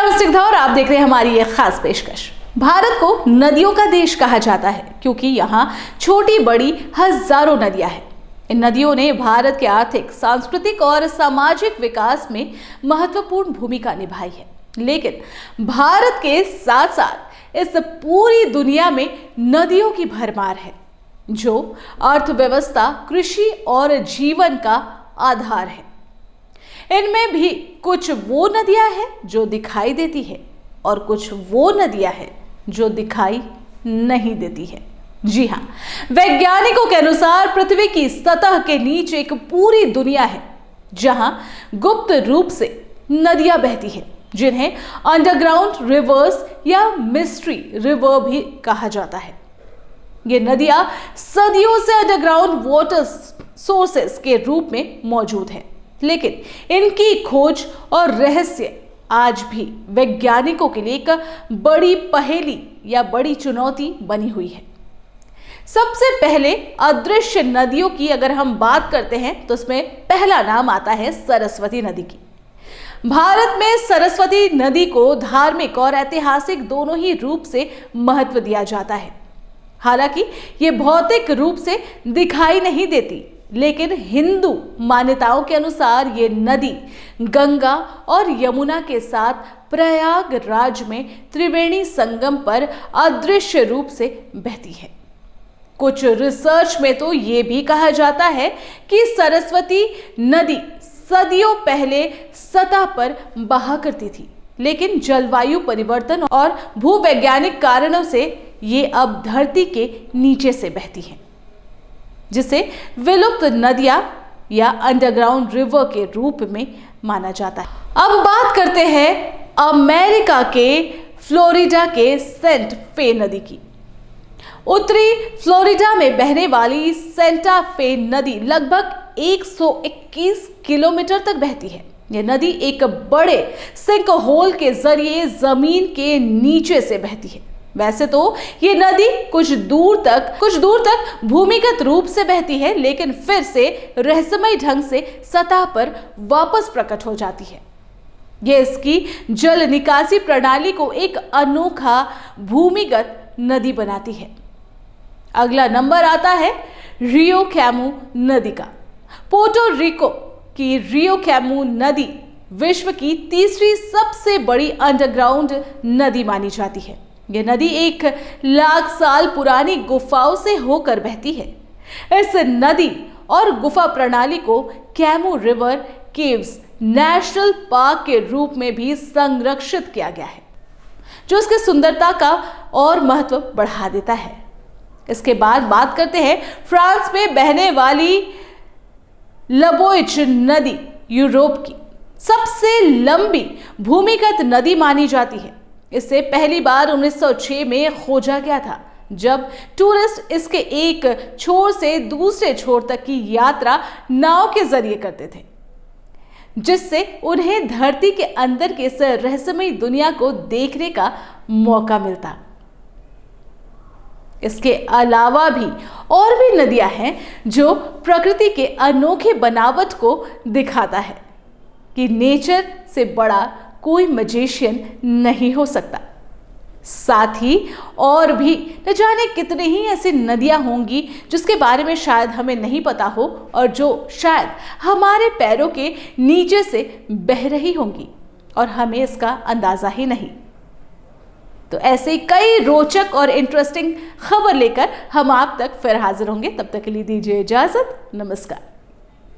मैं हूं स्निग्धा और आप देख रहे हैं हमारी ये खास पेशकश। भारत को नदियों का देश कहा जाता है क्योंकि यहाँ छोटी बड़ी हजारों नदियां हैं। इन नदियों ने भारत के आर्थिक, सांस्कृतिक और सामाजिक विकास में महत्वपूर्ण भूमिका निभाई है। लेकिन भारत के साथ साथ इस पूरी दुनिया में नदियों की भरमार है जो अर्थव्यवस्था, कृषि और जीवन का आधार है। इनमें भी कुछ वो नदियां हैं जो दिखाई देती है और कुछ वो नदियां हैं जो दिखाई नहीं देती है। जी हाँ, वैज्ञानिकों के अनुसार पृथ्वी की सतह के नीचे एक पूरी दुनिया है जहां गुप्त रूप से नदियां बहती हैं, जिन्हें अंडरग्राउंड रिवर्स या मिस्ट्री रिवर भी कहा जाता है। ये नदियां सदियों से अंडरग्राउंड वाटर सोर्सेस के रूप में मौजूद हैं, लेकिन इनकी खोज और रहस्य आज भी वैज्ञानिकों के लिए एक बड़ी पहेली या बड़ी चुनौती बनी हुई है। सबसे पहले अदृश्य नदियों की अगर हम बात करते हैं तो इसमें पहला नाम आता है सरस्वती नदी की। भारत में सरस्वती नदी को धार्मिक और ऐतिहासिक दोनों ही रूप से महत्व दिया जाता है। हालांकि ये भौतिक रूप से दिखाई नहीं देती, लेकिन हिंदू मान्यताओं के अनुसार ये नदी गंगा और यमुना के साथ प्रयागराज में त्रिवेणी संगम पर अदृश्य रूप से बहती है। कुछ रिसर्च में तो ये भी कहा जाता है कि सरस्वती नदी सदियों पहले सतह पर बहा करती थी, लेकिन जलवायु परिवर्तन और भूवैज्ञानिक कारणों से ये अब धरती के नीचे से बहती है, जिसे विलुप्त नदियां या अंडरग्राउंड रिवर के रूप में माना जाता है। अब बात करते हैं अमेरिका के फ्लोरिडा के सेंट फे नदी की। उत्तरी फ्लोरिडा में बहने वाली सेंटा फे नदी लगभग 121 किलोमीटर तक बहती है। यह नदी एक बड़े सिंक होल के जरिए जमीन के नीचे से बहती है। वैसे तो ये नदी कुछ दूर तक भूमिगत रूप से बहती है, लेकिन फिर से रहस्यमय ढंग से सतह पर वापस प्रकट हो जाती है। ये इसकी जल निकासी प्रणाली को एक अनोखा भूमिगत नदी बनाती है। अगला नंबर आता है रियो कैमू नदी का। पोर्टो रिको की रियो कैमू नदी विश्व की तीसरी सबसे बड़ी अंडरग्राउंड नदी मानी जाती है। यह नदी 1 लाख साल पुरानी गुफाओं से होकर बहती है। इस नदी और गुफा प्रणाली को Camus river caves national park के रूप में भी संरक्षित किया गया है, जो उसकी सुंदरता का और महत्व बढ़ा देता है। इसके बाद बात करते हैं फ्रांस में बहने वाली लबोइच नदी। यूरोप की सबसे लंबी भूमिगत नदी मानी जाती है। इसे पहली बार 1906 में खोजा गया था, जब टूरिस्ट इसके एक छोर से दूसरे छोर तक की यात्रा नाव के जरिए करते थे, जिससे उन्हें धरती के अंदर के इस रहस्यमय दुनिया को देखने का मौका मिलता। इसके अलावा भी और भी नदियां हैं जो प्रकृति के अनोखे बनावट को दिखाता है कि नेचर से बड़ा कोई मैजिशियन नहीं हो सकता। साथ ही और भी न जाने कितने ही ऐसी नदियां होंगी जिसके बारे में शायद हमें नहीं पता हो और जो शायद हमारे पैरों के नीचे से बह रही होंगी और हमें इसका अंदाजा ही नहीं। तो ऐसे कई रोचक और इंटरेस्टिंग खबर लेकर हम आप तक फिर हाजिर होंगे। तब तक के लिए दीजिए इजाजत। नमस्कार।